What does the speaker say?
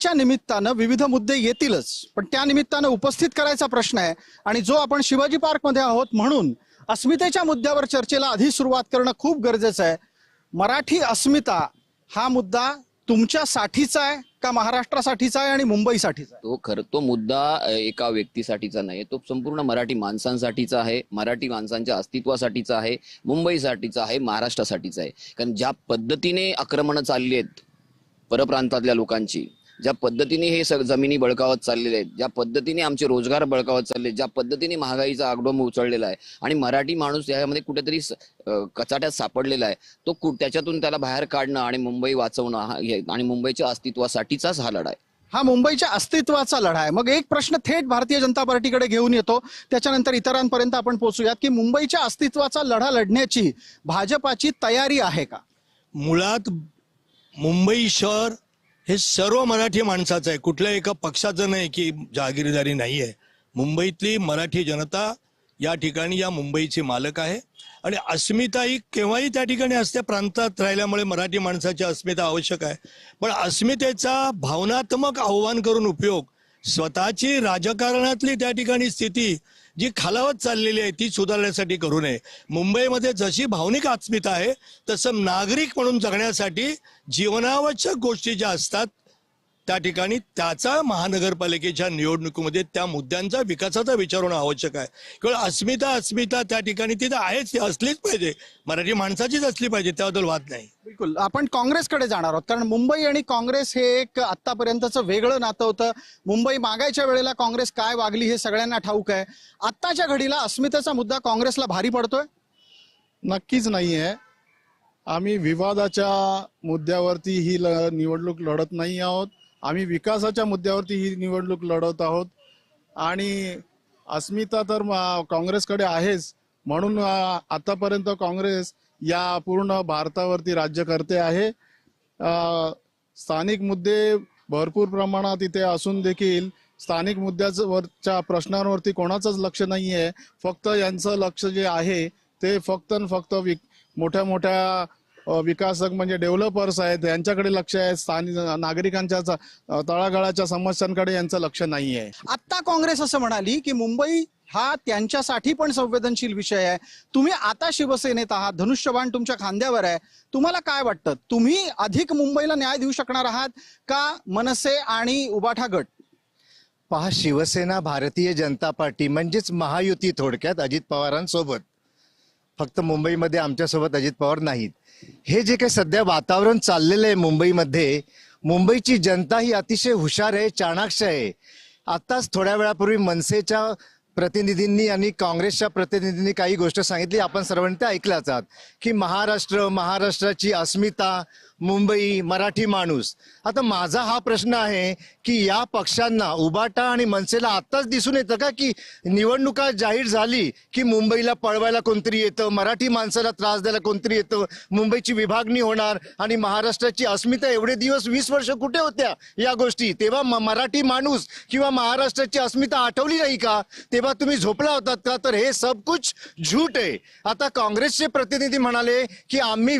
च्या निमित्तानं विविध मुद्दे येतीलच, पण त्या निमित्तानं उपस्थित करायचा प्रश्न आहे आणि जो आपण शिवाजी पार्क मध्ये आहोत म्हणून अस्मितेच्या मुद्द्यावर चर्चेला आधी सुरुवात करणं खूप गरजेचं आहे। मराठी अस्मिता हा मुद्दा तुमच्यासाठीचा आहे का महाराष्ट्रासाठीचा आहे आणि मुंबईसाठीचा आहे? तो मुद्दा एका व्यक्तीसाठीचा नाही, तो संपूर्ण मराठी माणसांसाठीचा आहे, मराठी माणसांच्या अस्तित्वासाठीचा आहे, मुंबईसाठीचा आहे, महाराष्ट्रासाठीचा आहे। कारण ज्या पद्धतीने आक्रमणं चालली आहेत परप्रांतातल्या लोकांची, ज्या पद्धतीने हे जमिनी बळकावत चाललेले आहेत, ज्या पद्धतीने आमचे रोजगार बळकावत चालले, ज्या पद्धतीने महागाईचा आगडोंब उचललेला आहे आणि मराठी माणूस यामध्ये कुठेतरी कचाट्यात सापडलेला आहे, तो त्याच्यातून त्याला बाहेर काढणं आणि मुंबई वाचवणं आणि मुंबईच्या अस्तित्वासाठीचाच हा लढा आहे। हा मुंबईच्या अस्तित्वाचा लढा आहे। मग एक प्रश्न थेट भारतीय जनता पार्टीकडे घेऊन येतो, त्याच्यानंतर इतरांपर्यंत आपण पोहोचूयात की मुंबईच्या अस्तित्वाचा लढा लढण्याची भाजपाची तयारी आहे का? मुळात मुंबई शहर हे सर्व मराठी माणसाचं आहे, कुठल्या एका पक्षाचं नाही की जहागीरदारी नाही आहे। मुंबईतली मराठी जनता या ठिकाणी या मुंबईची मालक आहे आणि अस्मिता ही केव्हाही त्या ठिकाणी असते। प्रांतात राहिल्यामुळे मराठी माणसाची अस्मिता आवश्यक आहे, पण अस्मितेचा भावनात्मक आव्हान करून उपयोग स्वतःची राजकारणातली त्या ठिकाणी स्थिती जी खालावत चाललेली आहे ती सुधारण्यासाठी करू नये। मुंबईमध्ये जशी भावनिक अस्मिता आहे तसं नागरिक म्हणून जगण्यासाठी जीवनावश्यक गोष्टी ज्या असतात त्या ठिकाणी त्याचा महानगरपालिकेच्या निवडणुकीमध्ये त्या मुद्द्यांचा विकासाचा विचार होणं आवश्यक आहे। केवळ अस्मिता त्या ठिकाणी तिथं आहेच, ती असलीच पाहिजे, मराठी माणसाचीच असली पाहिजे, त्याबद्दल वाद नाही। बिलकुल आपण काँग्रेसकडे जाणार आहोत, कारण मुंबई आणि काँग्रेस हे एक आतापर्यंतचं वेगळं नातं होतं। मुंबई मागायच्या वेळेला काँग्रेस काय वागली हे सगळ्यांना ठाऊक आहे। आत्ताच्या घडीला अस्मितेचा मुद्दा काँग्रेसला भारी पडतोय? नक्कीच नाही आहे। आम्ही विवादाच्या मुद्द्यावरती ही निवडणूक लढत नाही आहोत, आम्ही विकासाच्या मुद्द्यावरती ही निवडणूक लढत आहोत। आणि अस्मिता तर काँग्रेसकडे आहेच, म्हणून आतापर्यंत काँग्रेस या पूर्ण भारतावरती राज्य करते आहे। स्थानिक मुद्दे भरपूर प्रमाणात इथे असून देखील स्थानिक मुद्द्यावरच्या प्रश्नांवरती कोणाचंच लक्ष नाही आहे। फक्त यांचं लक्ष जे आहे ते फक्त मोठ्या मोठ्या विकासक म्हणजे डेव्हलपर्स आहेत यांच्याकडे लक्ष आहे, स्थानिक नागरिकांच्या तळागाळाच्या समस्यांकडे यांचं लक्ष नाही आहे। आता काँग्रेस असं म्हणाली की मुंबई हा त्यांच्यासाठी पण संवेदनशील विषय आहे। तुम्ही आता शिवसेनेत आहात, धनुष्यबाण तुमच्या खांद्यावर आहे, तुम्हाला काय वाटतं, तुम्ही अधिक मुंबईला न्याय देऊ शकणार आहात का मनसे आणि उबाठा गट? पहा, शिवसेना भारतीय जनता पार्टी म्हणजेच महायुती थोडक्यात अजित पवारांसोबत, फक्त मुंबईमध्ये आमच्यासोबत अजित पवार नाहीत। हे जे काही सध्या वातावरण चाललेलं आहे मुंबईमध्ये, मुंबईची जनता ही अतिशय हुशार आहे, चाणाक्ष आहे। आताच थोड्या वेळापूर्वी मनसेच्या प्रतिनिधींनी आणि काँग्रेसच्या प्रतिनिधींनी काही गोष्ट सांगितली, आपण सर्वांनी त्या ऐकल्याच आहात की महाराष्ट्राची अस्मिता, मुंबई, मराठी माणूस। आता माझा हा प्रश्न आहे की या पक्षांना, उबाटा आणि मनसेला आत्ताच दिसून येतं का की निवडणुका जाहीर झाली की मुंबईला पळवायला कोणतरी येतं, मराठी माणसाला त्रास द्यायला कोणतरी येतं, मुंबईची विभागणी होणार आणि महाराष्ट्राची अस्मिता एवढे दिवस 20 वर्ष कुठे होत्या या गोष्टी? तेव्हा मराठी माणूस किंवा महाराष्ट्राची अस्मिता आठवली नाही का? तेव्हा तुम्ही झोपला होतात का? तर हे सब कुछ झूट आहे। आता काँग्रेसचे प्रतिनिधी म्हणाले की आम्ही